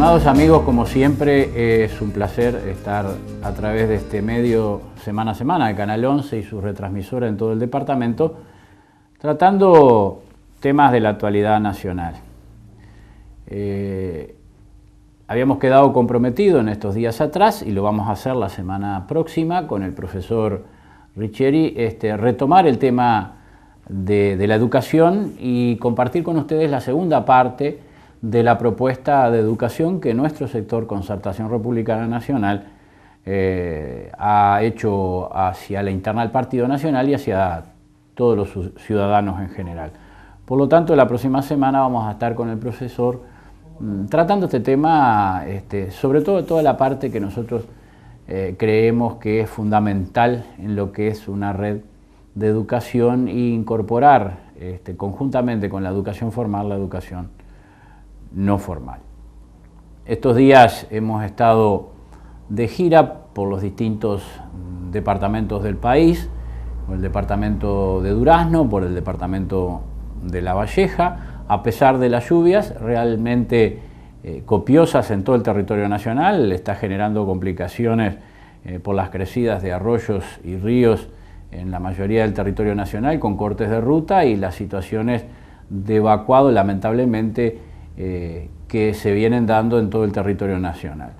Estimados amigos, como siempre es un placer estar a través de este medio semana a semana de Canal 11 y su retransmisora en todo el departamento, tratando temas de la actualidad nacional. Habíamos quedado comprometidos en estos días atrás, y lo vamos a hacer la semana próxima con el profesor Richeri, retomar el tema de la educación y compartir con ustedes la segunda parte de la propuesta de educación que nuestro sector Concertación Republicana Nacional ha hecho hacia la interna del Partido Nacional y hacia todos los ciudadanos en general. Por lo tanto, la próxima semana vamos a estar con el profesor tratando este tema, sobre todo toda la parte que nosotros creemos que es fundamental en lo que es una red de educación e incorporar conjuntamente con la educación formal la educación no formal. Estos días hemos estado de gira por los distintos departamentos del país, por el departamento de Durazno, por el departamento de La Valleja. A pesar de las lluvias realmente copiosas en todo el territorio nacional, está generando complicaciones por las crecidas de arroyos y ríos en la mayoría del territorio nacional, con cortes de ruta y las situaciones de evacuado, lamentablemente, que se vienen dando en todo el territorio nacional.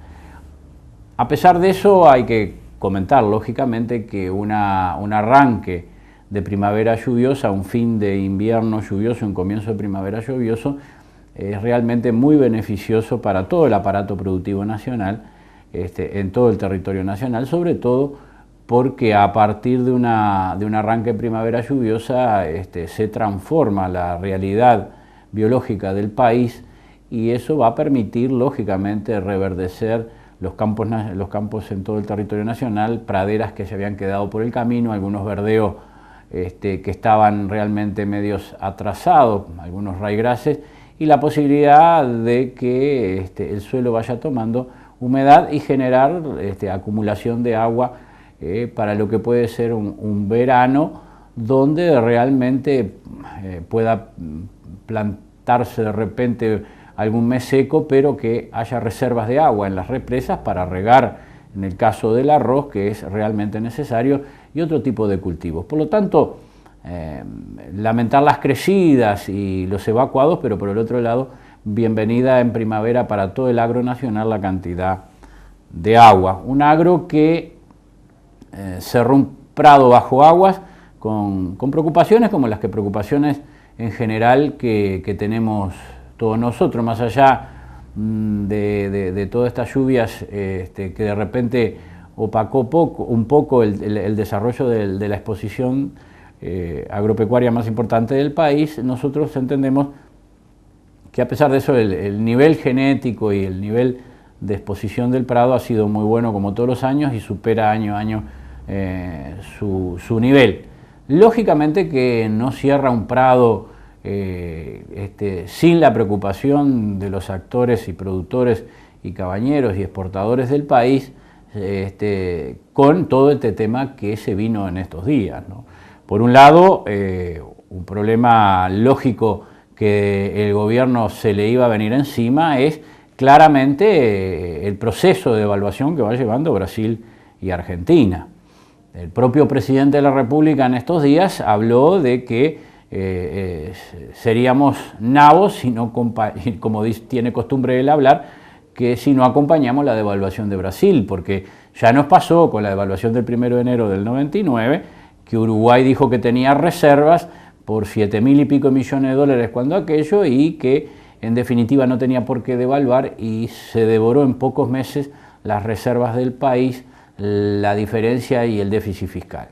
A pesar de eso, hay que comentar, lógicamente, que un arranque de primavera lluviosa, un fin de invierno lluvioso, un comienzo de primavera lluvioso, es realmente muy beneficioso para todo el aparato productivo nacional, en todo el territorio nacional, sobre todo porque a partir de un arranque de primavera lluviosa se transforma la realidad biológica del país, y eso va a permitir, lógicamente, reverdecer los campos en todo el territorio nacional, praderas que se habían quedado por el camino, algunos verdeos que estaban realmente medios atrasados, algunos raigrases, y la posibilidad de que el suelo vaya tomando humedad y generar acumulación de agua para lo que puede ser un verano donde realmente pueda plantarse de repente algún mes seco, pero que haya reservas de agua en las represas para regar, en el caso del arroz, que es realmente necesario, y otro tipo de cultivos. Por lo tanto, lamentar las crecidas y los evacuados, pero por el otro lado, bienvenida en primavera para todo el agro nacional la cantidad de agua. Un agro que cerró un prado bajo aguas con preocupaciones como las preocupaciones en general que tenemos todos nosotros, más allá de todas estas lluvias que de repente opacó un poco el desarrollo de la exposición agropecuaria más importante del país. Nosotros entendemos que a pesar de eso el nivel genético y el nivel de exposición del prado ha sido muy bueno como todos los años y supera año a año su nivel. Lógicamente que no cierra un prado sin la preocupación de los actores y productores y cabañeros y exportadores del país con todo este tema que se vino en estos días, ¿no? Por un lado, un problema lógico que el gobierno se le iba a venir encima es claramente el proceso de devaluación que va llevando Brasil y Argentina. El propio presidente de la República en estos días habló de que seríamos nabos, como tiene costumbre él hablar, que si no acompañamos la devaluación de Brasil, porque ya nos pasó con la devaluación del 1 de enero del 99, que Uruguay dijo que tenía reservas por 7.000 y pico millones de dólares cuando aquello, y que en definitiva no tenía por qué devaluar, y se devoró en pocos meses las reservas del país, la diferencia y el déficit fiscal.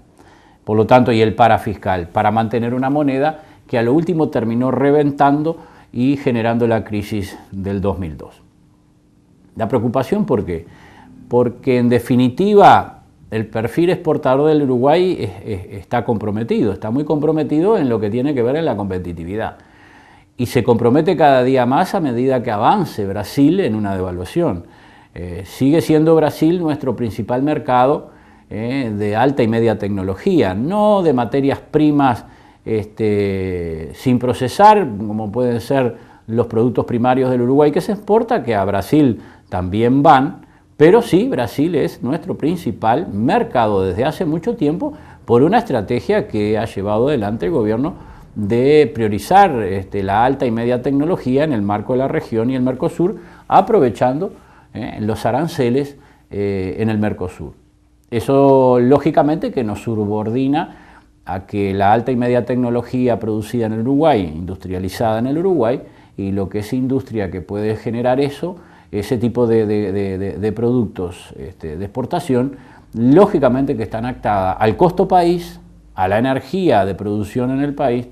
Por lo tanto, y el parafiscal, para mantener una moneda que a lo último terminó reventando y generando la crisis del 2002. La preocupación, ¿por qué? Porque en definitiva el perfil exportador del Uruguay está comprometido, está muy comprometido en lo que tiene que ver en la competitividad. Y se compromete cada día más a medida que avance Brasil en una devaluación. Sigue siendo Brasil nuestro principal mercado de alta y media tecnología, no de materias primas sin procesar, como pueden ser los productos primarios del Uruguay que se exporta, que a Brasil también van, pero sí, Brasil es nuestro principal mercado desde hace mucho tiempo por una estrategia que ha llevado adelante el gobierno de priorizar la alta y media tecnología en el marco de la región y el Mercosur, aprovechando los aranceles en el Mercosur. Eso, lógicamente, que nos subordina a que la alta y media tecnología producida en el Uruguay, industrializada en el Uruguay, y lo que es industria que puede generar eso, ese tipo de productos de exportación, lógicamente que están actadas al costo país, a la energía de producción en el país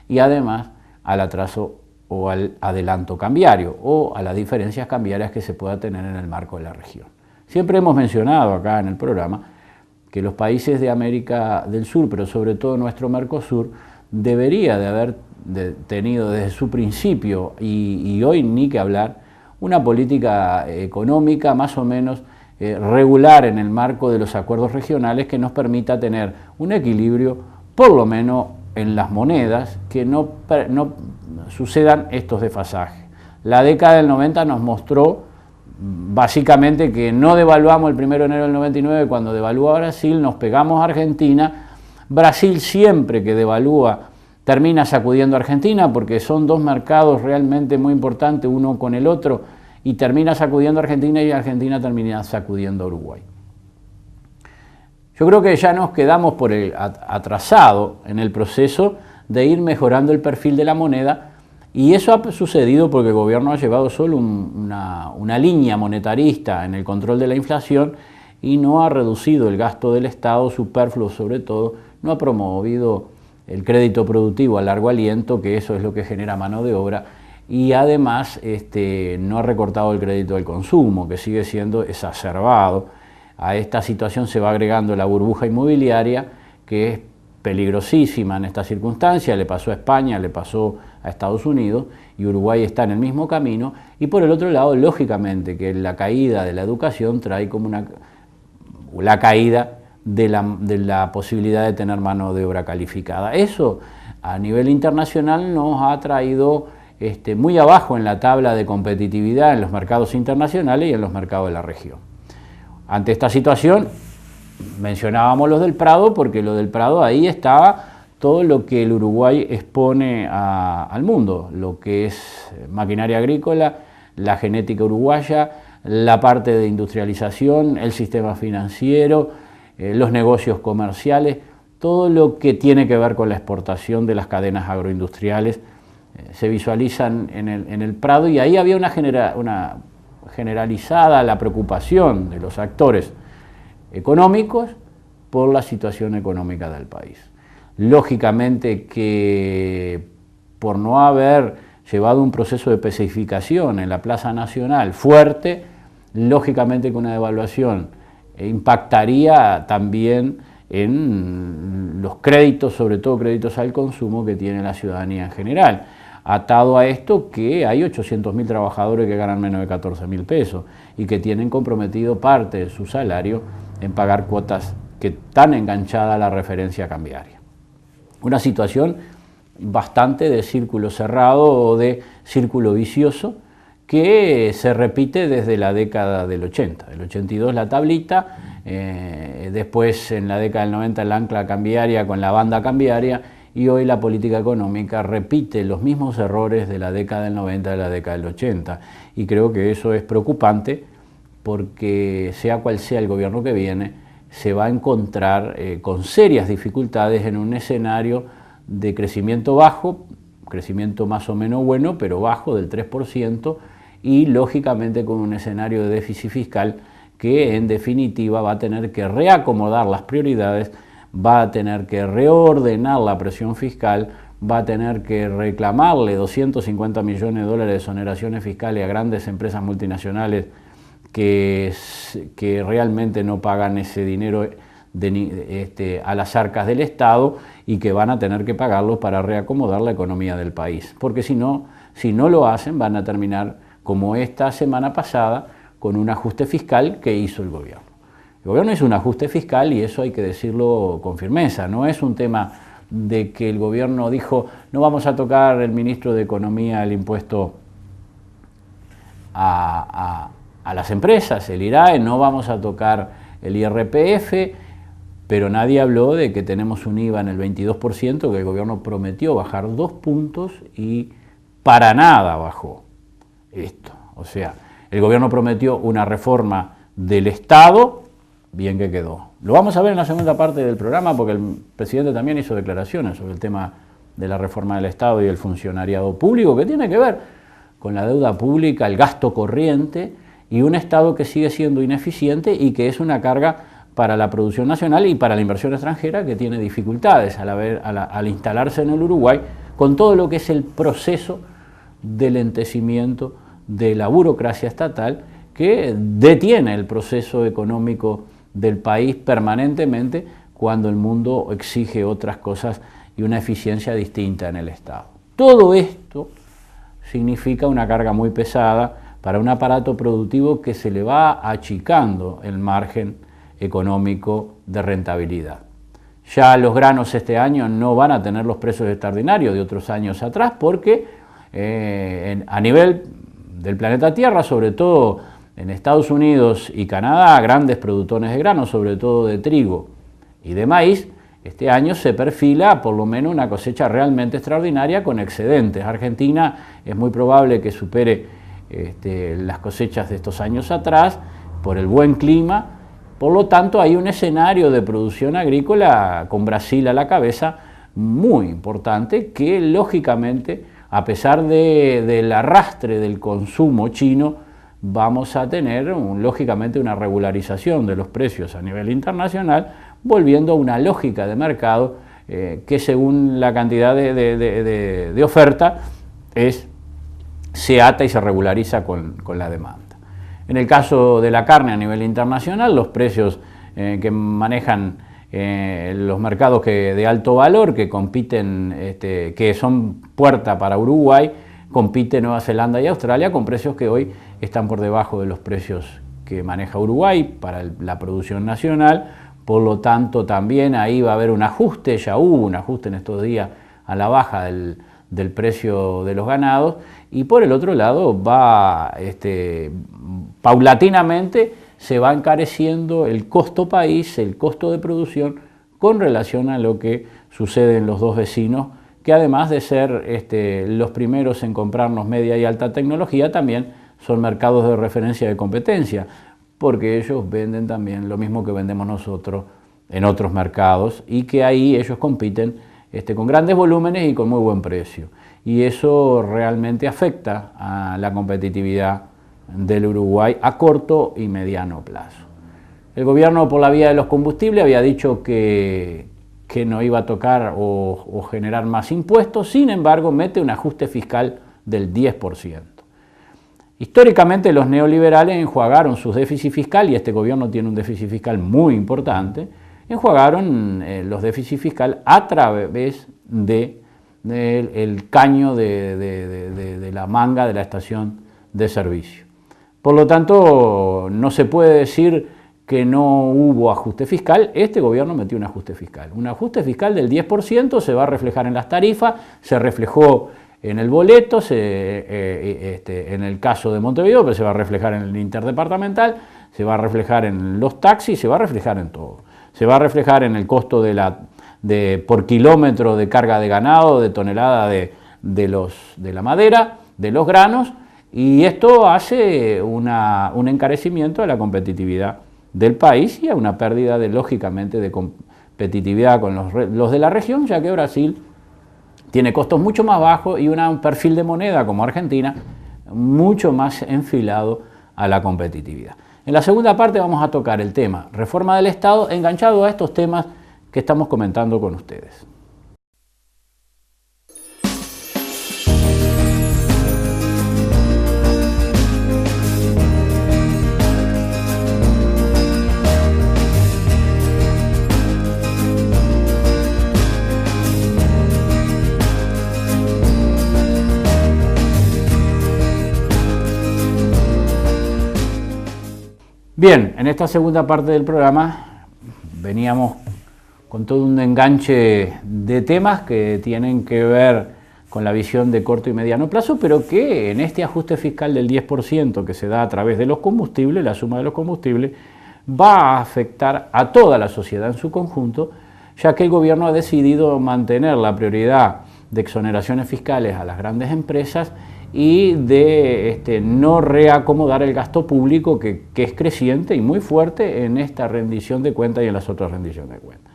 y además al atraso o al adelanto cambiario o a las diferencias cambiarias que se pueda tener en el marco de la región. Siempre hemos mencionado acá en el programa que los países de América del Sur, pero sobre todo nuestro Mercosur, debería de haber tenido desde su principio, y hoy ni que hablar, una política económica más o menos regular en el marco de los acuerdos regionales que nos permita tener un equilibrio, por lo menos en las monedas, que no sucedan estos desfasajes. La década del 90 nos mostró básicamente que no devaluamos el 1 de enero del 99 cuando devalúa Brasil, nos pegamos a Argentina. Brasil siempre que devalúa termina sacudiendo a Argentina porque son dos mercados realmente muy importantes uno con el otro y termina sacudiendo a Argentina y Argentina termina sacudiendo a Uruguay. Yo creo que ya nos quedamos por atrasado en el proceso de ir mejorando el perfil de la moneda y eso ha sucedido porque el gobierno ha llevado solo una línea monetarista en el control de la inflación y no ha reducido el gasto del Estado superfluo, sobre todo, no ha promovido el crédito productivo a largo aliento, que eso es lo que genera mano de obra, y además no ha recortado el crédito del consumo, que sigue siendo exacerbado. A esta situación se va agregando la burbuja inmobiliaria, que es peligrosísima en esta circunstancia, le pasó a España, le pasó a Estados Unidos, y Uruguay está en el mismo camino, y por el otro lado, lógicamente, que la caída de la educación trae como la caída de la posibilidad de tener mano de obra calificada. Eso a nivel internacional nos ha traído muy abajo en la tabla de competitividad en los mercados internacionales y en los mercados de la región. Ante esta situación, mencionábamos los del Prado, porque lo del Prado ahí estaba todo lo que el Uruguay expone al mundo, lo que es maquinaria agrícola, la genética uruguaya, la parte de industrialización, el sistema financiero, los negocios comerciales, todo lo que tiene que ver con la exportación de las cadenas agroindustriales se visualizan en el Prado y ahí había una generalizada la preocupación de los actores económicos por la situación económica del país. Lógicamente que por no haber llevado un proceso de especificación en la Plaza Nacional fuerte, lógicamente que una devaluación impactaría también en los créditos, sobre todo créditos al consumo que tiene la ciudadanía en general. Atado a esto que hay 800.000 trabajadores que ganan menos de 14.000 pesos y que tienen comprometido parte de su salario en pagar cuotas que están enganchadas a la referencia cambiaria. Una situación bastante de círculo cerrado o de círculo vicioso que se repite desde la década del 80. El 82 la tablita, después en la década del 90 el ancla cambiaria con la banda cambiaria y hoy la política económica repite los mismos errores de la década del 90 y de la década del 80. Y creo que eso es preocupante porque sea cual sea el gobierno que viene, se va a encontrar con serias dificultades en un escenario de crecimiento bajo, crecimiento más o menos bueno, pero bajo del 3%, y lógicamente con un escenario de déficit fiscal que en definitiva va a tener que reacomodar las prioridades, va a tener que reordenar la presión fiscal, va a tener que reclamarle 250 millones de dólares de exoneraciones fiscales a grandes empresas multinacionales que realmente no pagan ese dinero a las arcas del Estado y que van a tener que pagarlo para reacomodar la economía del país. Porque si no lo hacen, van a terminar como esta semana pasada con un ajuste fiscal que hizo el gobierno. El gobierno hizo un ajuste fiscal y eso hay que decirlo con firmeza. No es un tema de que el gobierno dijo no vamos a tocar el ministro de Economía el impuesto a las empresas, el IRAE, no vamos a tocar el IRPF, pero nadie habló de que tenemos un IVA en el 22%, que el gobierno prometió bajar 2 puntos y para nada bajó esto. O sea, el gobierno prometió una reforma del Estado, bien que quedó. Lo vamos a ver en la segunda parte del programa porque el presidente también hizo declaraciones sobre el tema de la reforma del Estado y el funcionariado público, que tiene que ver con la deuda pública, el gasto corriente y un Estado que sigue siendo ineficiente y que es una carga para la producción nacional y para la inversión extranjera, que tiene dificultades al instalarse en el Uruguay, con todo lo que es el proceso de lentecimiento de la burocracia estatal que detiene el proceso económico del país permanentemente cuando el mundo exige otras cosas y una eficiencia distinta en el Estado. Todo esto significa una carga muy pesada para un aparato productivo que se le va achicando el margen económico de rentabilidad. Ya los granos este año no van a tener los precios extraordinarios de otros años atrás porque a nivel del planeta Tierra, sobre todo en Estados Unidos y Canadá, grandes productores de granos, sobre todo de trigo y de maíz, este año se perfila por lo menos una cosecha realmente extraordinaria con excedentes. Argentina es muy probable que supere las cosechas de estos años atrás por el buen clima. Por lo tanto, hay un escenario de producción agrícola con Brasil a la cabeza muy importante que, lógicamente, a pesar del arrastre del consumo chino, vamos a tener, lógicamente, una regularización de los precios a nivel internacional, volviendo a una lógica de mercado que, según la cantidad de oferta, se ata y se regulariza con la demanda. En el caso de la carne a nivel internacional, los precios que manejan los mercados de alto valor, que compiten, que son puerta para Uruguay, compite Nueva Zelanda y Australia con precios que hoy están por debajo de los precios que maneja Uruguay para la producción nacional. Por lo tanto, también ahí va a haber un ajuste, ya hubo un ajuste en estos días a la baja del precio de los ganados, y por el otro lado paulatinamente se va encareciendo el costo país, el costo de producción con relación a lo que sucede en los dos vecinos, que además de ser los primeros en comprarnos media y alta tecnología, también son mercados de referencia de competencia, porque ellos venden también lo mismo que vendemos nosotros en otros mercados y que ahí ellos compiten con grandes volúmenes y con muy buen precio. Y eso realmente afecta a la competitividad del Uruguay a corto y mediano plazo. El gobierno, por la vía de los combustibles, había dicho que no iba a tocar o generar más impuestos, sin embargo mete un ajuste fiscal del 10%. Históricamente los neoliberales enjuagaron su déficit fiscal, y este gobierno tiene un déficit fiscal muy importante, enjuagaron los déficits fiscal a través del caño de la manga de la estación de servicio. Por lo tanto, no se puede decir que no hubo ajuste fiscal. Este gobierno metió un ajuste fiscal. Un ajuste fiscal del 10% se va a reflejar en las tarifas, se reflejó en el boleto, en el caso de Montevideo, pero se va a reflejar en el interdepartamental, se va a reflejar en los taxis, se va a reflejar en todo. Se va a reflejar en el costo por kilómetro de carga de ganado, de tonelada de la madera, de los granos, y esto hace un encarecimiento de la competitividad del país y a una pérdida lógicamente de competitividad con los de la región, ya que Brasil tiene costos mucho más bajos y un perfil de moneda como Argentina mucho más enfilado a la competitividad. En la segunda parte vamos a tocar el tema reforma del Estado enganchado a estos temas que estamos comentando con ustedes. Bien, en esta segunda parte del programa veníamos con todo un enganche de temas que tienen que ver con la visión de corto y mediano plazo, pero que en este ajuste fiscal del 10% que se da a través de los combustibles, la suma de los combustibles, va a afectar a toda la sociedad en su conjunto, ya que el gobierno ha decidido mantener la prioridad de exoneraciones fiscales a las grandes empresas y de no reacomodar el gasto público que es creciente y muy fuerte en esta rendición de cuentas y en las otras rendiciones de cuentas.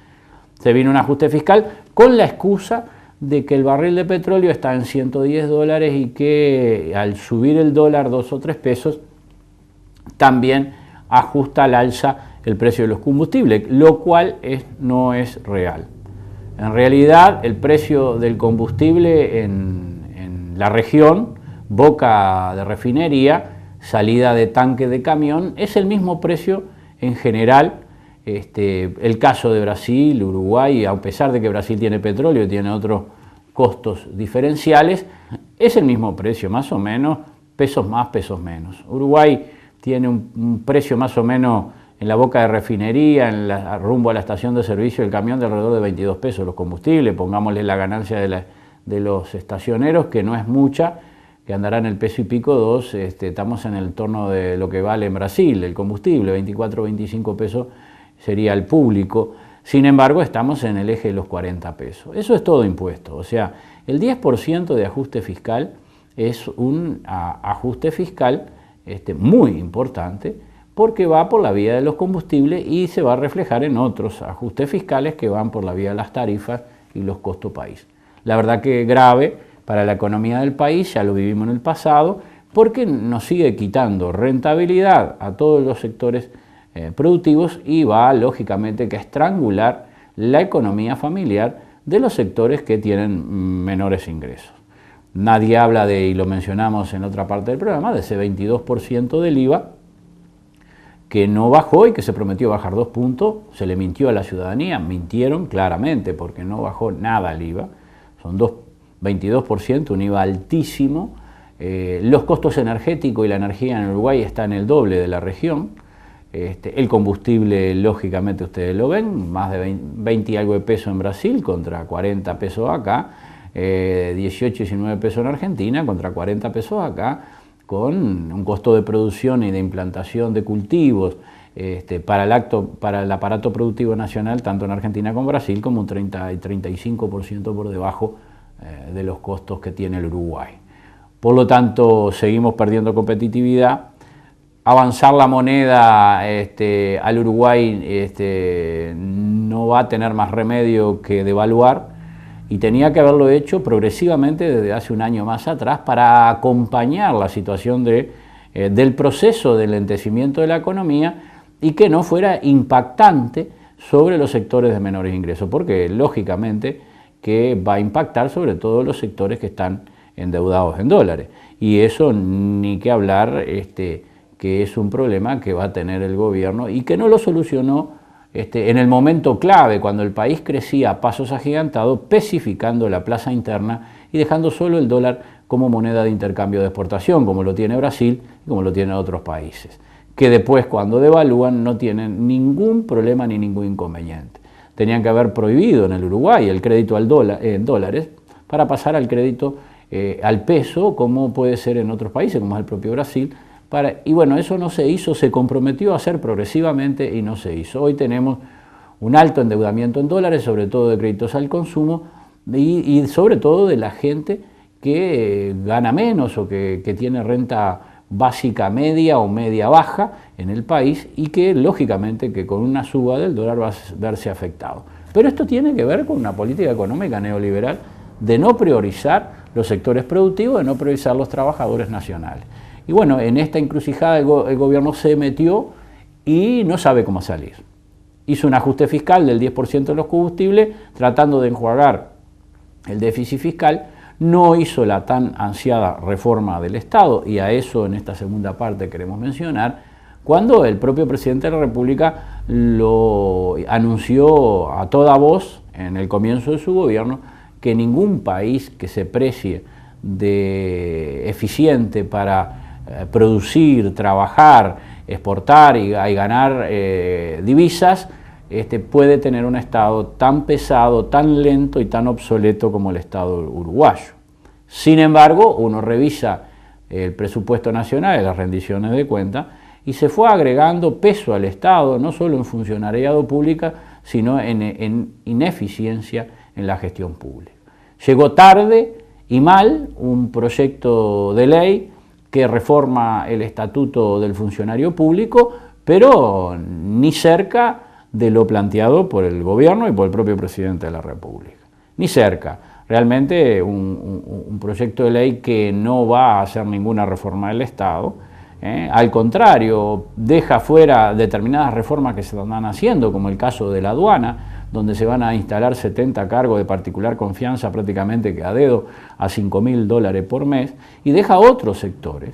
Se vino un ajuste fiscal con la excusa de que el barril de petróleo está en $110 y que al subir el dólar 2 o 3 pesos también ajusta al alza el precio de los combustibles, lo cual no es real. En realidad, el precio del combustible en la región, boca de refinería, salida de tanque de camión, es el mismo precio en general. El caso de Brasil, Uruguay, a pesar de que Brasil tiene petróleo y tiene otros costos diferenciales, es el mismo precio, más o menos, pesos más, pesos menos. Uruguay tiene un precio más o menos en la boca de refinería, rumbo a la estación de servicio del camión, de alrededor de 22 pesos los combustibles. Pongámosle la ganancia de los estacioneros, que no es mucha, que andará en el peso y pico, 2, estamos en el torno de lo que vale en Brasil el combustible, 24 o 25 pesos sería el público. Sin embargo, estamos en el eje de los 40 pesos. Eso es todo impuesto. O sea, el 10% de ajuste fiscal es un ajuste fiscal muy importante, porque va por la vía de los combustibles y se va a reflejar en otros ajustes fiscales que van por la vía de las tarifas y los costos país. La verdad que grave para la economía del país, ya lo vivimos en el pasado, porque nos sigue quitando rentabilidad a todos los sectores productivos y va lógicamente que a estrangular la economía familiar de los sectores que tienen menores ingresos. Nadie habla de, y lo mencionamos en otra parte del programa, de ese 22% del IVA que no bajó y que se prometió bajar 2 puntos, se le mintió a la ciudadanía, mintieron claramente porque no bajó nada el IVA, son 22%, un IVA altísimo. Los costos energéticos y la energía en Uruguay están el doble de la región. El combustible, lógicamente, ustedes lo ven, más de 20 y algo de pesos en Brasil contra 40 pesos acá, 18 y 19 pesos en Argentina contra 40 pesos acá, con un costo de producción y de implantación de cultivos para el aparato productivo nacional, tanto en Argentina como en Brasil, como un 30 y 35% por debajo de los costos que tiene el Uruguay. Por lo tanto, seguimos perdiendo competitividad. Avanzar la moneda al Uruguay no va a tener más remedio que devaluar, y tenía que haberlo hecho progresivamente desde hace un año más atrás para acompañar la situación del proceso de lentecimiento de la economía y que no fuera impactante sobre los sectores de menores ingresos, porque lógicamente que va a impactar sobre todo los sectores que están endeudados en dólares, y eso ni que hablar que es un problema que va a tener el gobierno y que no lo solucionó en el momento clave, cuando el país crecía a pasos agigantados, especificando la plaza interna y dejando solo el dólar como moneda de intercambio de exportación, como lo tiene Brasil y como lo tienen otros países, que después cuando devalúan no tienen ningún problema ni ningún inconveniente. Tenían que haber prohibido en el Uruguay el crédito en dólares para pasar al crédito al peso, como puede ser en otros países, como es el propio Brasil. Y bueno, eso no se hizo, se comprometió a hacer progresivamente y no se hizo. Hoy tenemos un alto endeudamiento en dólares, sobre todo de créditos al consumo y sobre todo de la gente que gana menos o que tiene renta básica media o media baja en el país, y que lógicamente que con una suba del dólar va a verse afectado. Pero esto tiene que ver con una política económica neoliberal de no priorizar los sectores productivos, de no priorizar los trabajadores nacionales. Y bueno, en esta encrucijada el gobierno se metió y no sabe cómo salir. Hizo un ajuste fiscal del 10% de los combustibles, tratando de enjuagar el déficit fiscal. No hizo la tan ansiada reforma del Estado, y a eso en esta segunda parte queremos mencionar, cuando el propio presidente de la República lo anunció a toda voz en el comienzo de su gobierno, que ningún país que se precie de eficiente para producir, trabajar, exportar y ganar divisas, puede tener un Estado tan pesado, tan lento y tan obsoleto como el Estado uruguayo. Sin embargo, uno revisa el presupuesto nacional y las rendiciones de cuentas y se fue agregando peso al Estado, no solo en funcionariado público, sino en ineficiencia en la gestión pública. Llegó tarde y mal un proyecto de ley que reforma el estatuto del funcionario público, pero ni cerca de lo planteado por el gobierno y por el propio presidente de la República. Ni cerca. Realmente un proyecto de ley que no va a hacer ninguna reforma del Estado, al contrario, deja fuera determinadas reformas que se están haciendo, como el caso de la aduana, donde se van a instalar 70 cargos de particular confianza prácticamente que a dedo a $5.000 por mes, y deja otros sectores,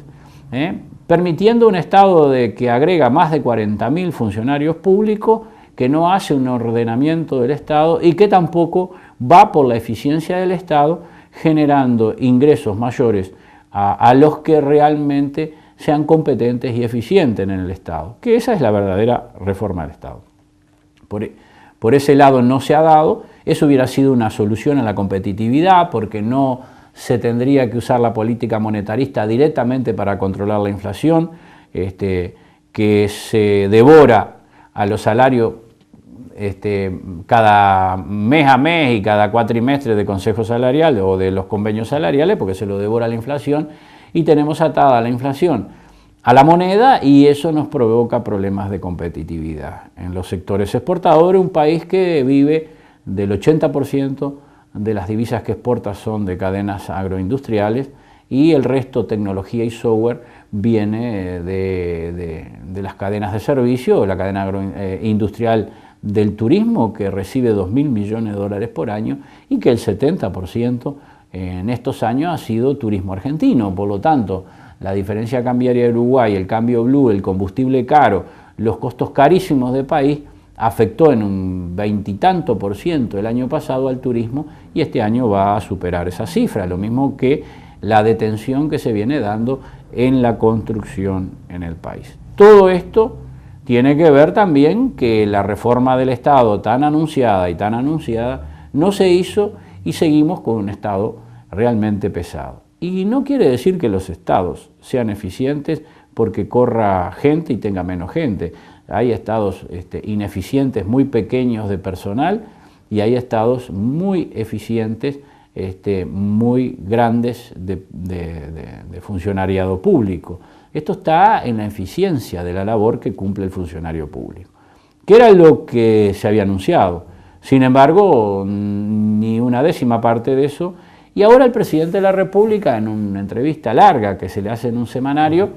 permitiendo un Estado que agrega más de 40.000 funcionarios públicos, que no hace un ordenamiento del Estado y que tampoco va por la eficiencia del Estado, generando ingresos mayores a los que realmente sean competentes y eficientes en el Estado, que esa es la verdadera reforma del Estado. Por ese lado no se ha dado. Eso hubiera sido una solución a la competitividad, porque no se tendría que usar la política monetarista directamente para controlar la inflación, que se devora a los salarios cada mes a mes y cada cuatrimestre de consejo salarial o de los convenios salariales, porque se lo devora la inflación, y tenemos atada la inflación a la moneda, y eso nos provoca problemas de competitividad. En los sectores exportadores, un país que vive del 80% de las divisas que exporta son de cadenas agroindustriales, y el resto, tecnología y software, viene de las cadenas de servicio, la cadena agroindustrial del turismo, que recibe 2.000 millones de dólares por año, y que el 70% en estos años ha sido turismo argentino. Por lo tanto, la diferencia cambiaria de Uruguay, el cambio blue, el combustible caro, los costos carísimos del país, afectó en un 20 y tanto por ciento el año pasado al turismo, y este año va a superar esa cifra, lo mismo que la detención que se viene dando en la construcción en el país. Todo esto tiene que ver también que la reforma del Estado tan anunciada no se hizo, y seguimos con un Estado realmente pesado. Y no quiere decir que los estados sean eficientes porque corra gente y tenga menos gente. Hay estados ineficientes, muy pequeños de personal, y hay estados muy eficientes, muy grandes de funcionariado público. Esto está en la eficiencia de la labor que cumple el funcionario público, que era lo que se había anunciado. Sin embargo, ni una décima parte de eso. Y ahora el presidente de la República, en una entrevista larga que se le hace en un semanario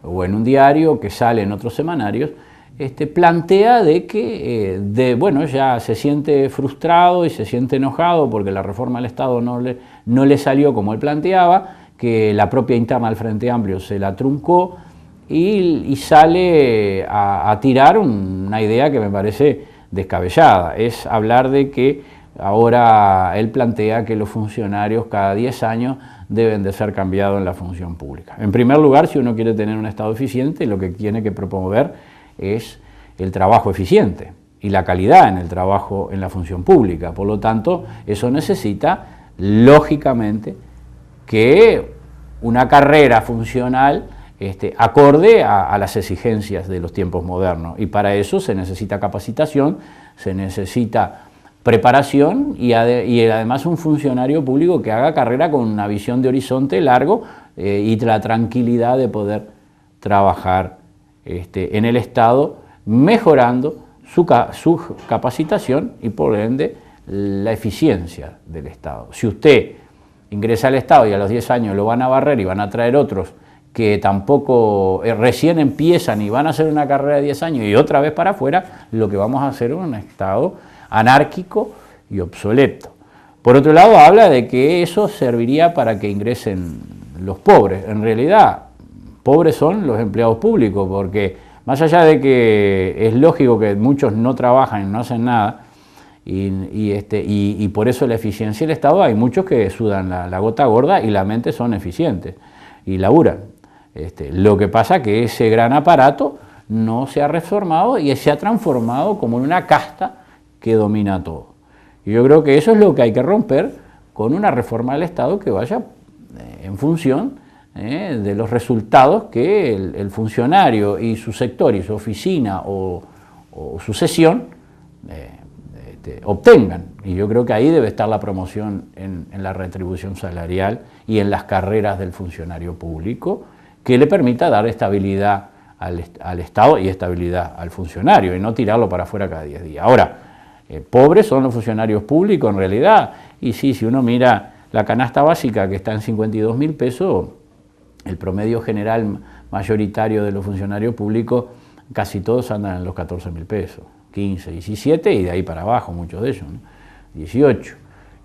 o en un diario que sale en otros semanarios, plantea de que ya se siente frustrado y se siente enojado porque la reforma del Estado no le salió como él planteaba, que la propia interna del Frente Amplio se la truncó, y sale a tirar una idea que me parece descabellada. Es hablar de que ahora él plantea que los funcionarios cada 10 años deben de ser cambiados en la función pública. En primer lugar, si uno quiere tener un Estado eficiente, lo que tiene que promover es el trabajo eficiente y la calidad en el trabajo en la función pública. Por lo tanto, eso necesita, lógicamente, que una carrera funcional acorde a las exigencias de los tiempos modernos, y para eso se necesita capacitación, se necesita preparación y además un funcionario público que haga carrera con una visión de horizonte largo y la tranquilidad de poder trabajar en el Estado, mejorando su capacitación y por ende la eficiencia del Estado. Si usted ingresa al Estado y a los 10 años lo van a barrer y van a traer otros que tampoco recién empiezan y van a hacer una carrera de 10 años y otra vez para afuera, lo que vamos a hacer es un Estado anárquico y obsoleto. Por otro lado, habla de que eso serviría para que ingresen los pobres. En realidad, pobres son los empleados públicos, porque más allá de que es lógico que muchos no trabajan y no hacen nada, y por eso la eficiencia del Estado, hay muchos que sudan la gota gorda y la mente son eficientes y laburan. Lo que pasa es que ese gran aparato no se ha reformado y se ha transformado como en una casta que domina todo. Y yo creo que eso es lo que hay que romper con una reforma del Estado que vaya en función de los resultados que el funcionario y su sector y su oficina o su sesión obtengan. Y yo creo que ahí debe estar la promoción en la retribución salarial y en las carreras del funcionario público, que le permita dar estabilidad al Estado y estabilidad al funcionario, y no tirarlo para afuera cada 10 días. Ahora, pobres son los funcionarios públicos en realidad, y sí, si uno mira la canasta básica que está en 52.000 pesos, el promedio general mayoritario de los funcionarios públicos, casi todos andan en los 14.000 pesos, 15, 17 y de ahí para abajo, muchos de ellos, ¿no? 18.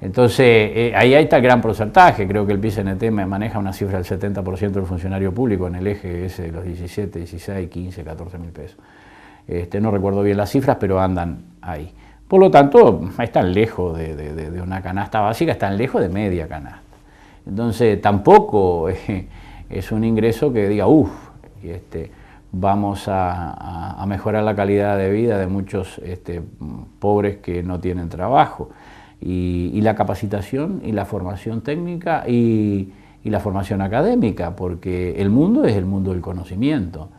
Entonces, ahí está el gran porcentaje. Creo que el PICNT maneja una cifra del 70% del funcionario público en el eje ese de los 17, 16, 15, 14.000 pesos. No recuerdo bien las cifras, pero andan ahí. Por lo tanto, están lejos de una canasta básica, están lejos de media canasta. Entonces, tampoco es un ingreso que diga, vamos a mejorar la calidad de vida de muchos pobres que no tienen trabajo. Y la capacitación y la formación técnica y la formación académica, porque el mundo es el mundo del conocimiento.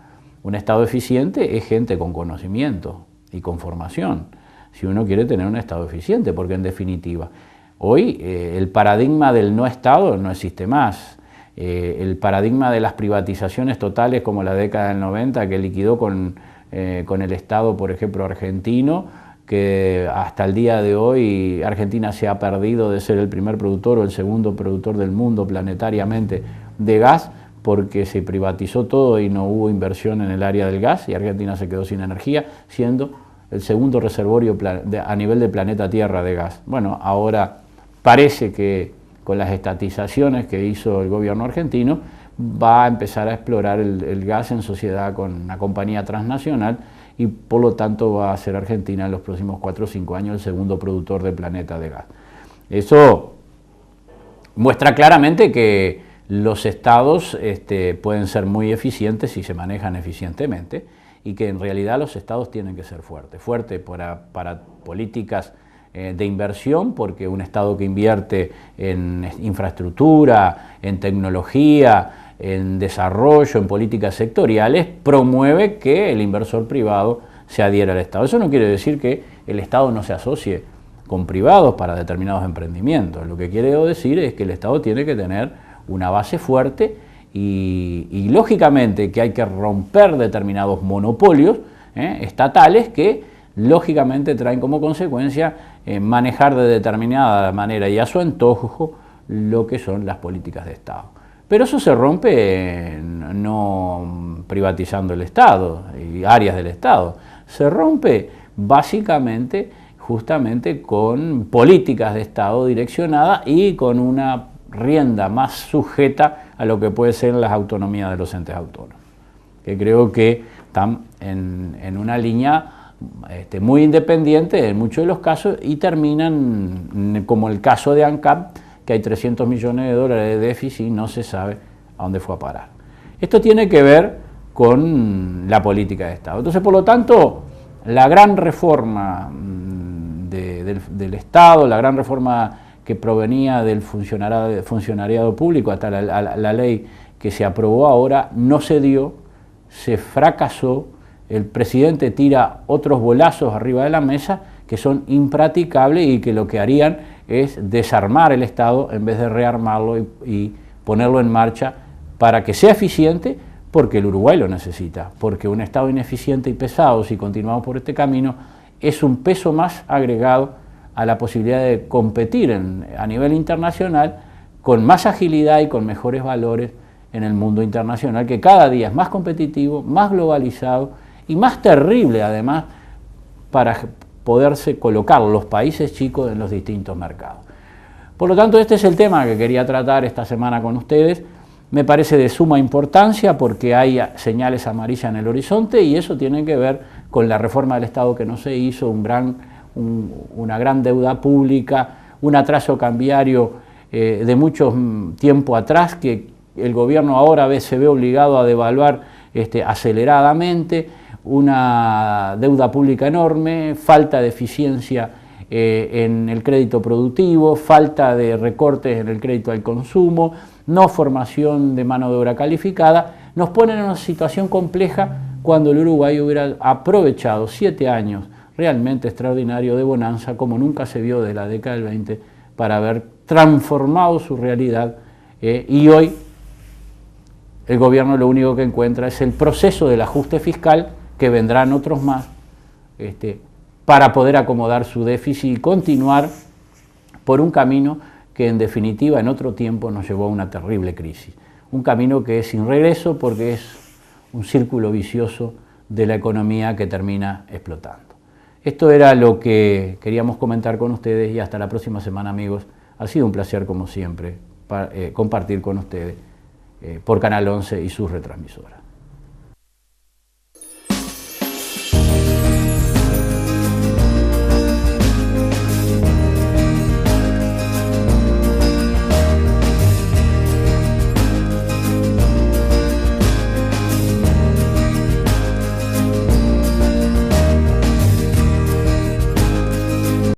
Un Estado eficiente es gente con conocimiento y con formación, si uno quiere tener un Estado eficiente, porque en definitiva, hoy el paradigma del no Estado no existe más. El paradigma de las privatizaciones totales como la década del 90 que liquidó con el Estado, por ejemplo, argentino, que hasta el día de hoy Argentina se ha perdido de ser el primer productor o el segundo productor del mundo planetariamente de gas, porque se privatizó todo y no hubo inversión en el área del gas y Argentina se quedó sin energía, siendo el segundo reservorio a nivel del planeta Tierra de gas. Bueno, ahora parece que con las estatizaciones que hizo el gobierno argentino va a empezar a explorar el gas en sociedad con una compañía transnacional, y por lo tanto va a ser Argentina en los próximos 4 o 5 años el segundo productor del planeta de gas. Eso muestra claramente que los estados pueden ser muy eficientes si se manejan eficientemente, y que en realidad los estados tienen que ser fuertes para políticas de inversión, porque un estado que invierte en infraestructura, en tecnología, en desarrollo, en políticas sectoriales, promueve que el inversor privado se adhiera al Estado. Eso no quiere decir que el Estado no se asocie con privados para determinados emprendimientos. Lo que quiere decir es que el Estado tiene que tener una base fuerte y lógicamente que hay que romper determinados monopolios estatales que lógicamente traen como consecuencia manejar de determinada manera y a su antojo lo que son las políticas de Estado. Pero eso se rompe no privatizando el Estado y áreas del Estado, se rompe básicamente justamente con políticas de Estado direccionadas y con una rienda más sujeta a lo que puede ser las autonomías de los entes autónomos, que creo que están en una línea muy independiente en muchos de los casos y terminan como el caso de ANCAP, que hay 300 millones de dólares de déficit y no se sabe a dónde fue a parar. Esto tiene que ver con la política de Estado. Entonces, por lo tanto, la gran reforma del Estado, la gran reforma que provenía del funcionariado público hasta la ley que se aprobó ahora, no se dio, se fracasó, el presidente tira otros bolazos arriba de la mesa que son impracticables y que lo que harían es desarmar el Estado en vez de rearmarlo y ponerlo en marcha para que sea eficiente, porque el Uruguay lo necesita, porque un Estado ineficiente y pesado, si continuamos por este camino, es un peso más agregado a la posibilidad de competir a nivel internacional con más agilidad y con mejores valores en el mundo internacional, que cada día es más competitivo, más globalizado y más terrible además para poderse colocar los países chicos en los distintos mercados. Por lo tanto, este es el tema que quería tratar esta semana con ustedes. Me parece de suma importancia porque hay señales amarillas en el horizonte y eso tiene que ver con la reforma del Estado que no se hizo, una gran deuda pública, un atraso cambiario de mucho tiempo atrás que el gobierno ahora se ve obligado a devaluar aceleradamente, una deuda pública enorme, falta de eficiencia en el crédito productivo, falta de recortes en el crédito al consumo, no formación de mano de obra calificada, nos ponen en una situación compleja cuando el Uruguay hubiera aprovechado 7 años realmente extraordinarios de bonanza como nunca se vio de la década del 20 para haber transformado su realidad y hoy el gobierno lo único que encuentra es el proceso del ajuste fiscal, que vendrán otros más, para poder acomodar su déficit y continuar por un camino que en definitiva en otro tiempo nos llevó a una terrible crisis. Un camino que es sin regreso porque es un círculo vicioso de la economía que termina explotando. Esto era lo que queríamos comentar con ustedes y hasta la próxima semana, amigos. Ha sido un placer, como siempre, compartir con ustedes por Canal 11 y sus retransmisoras.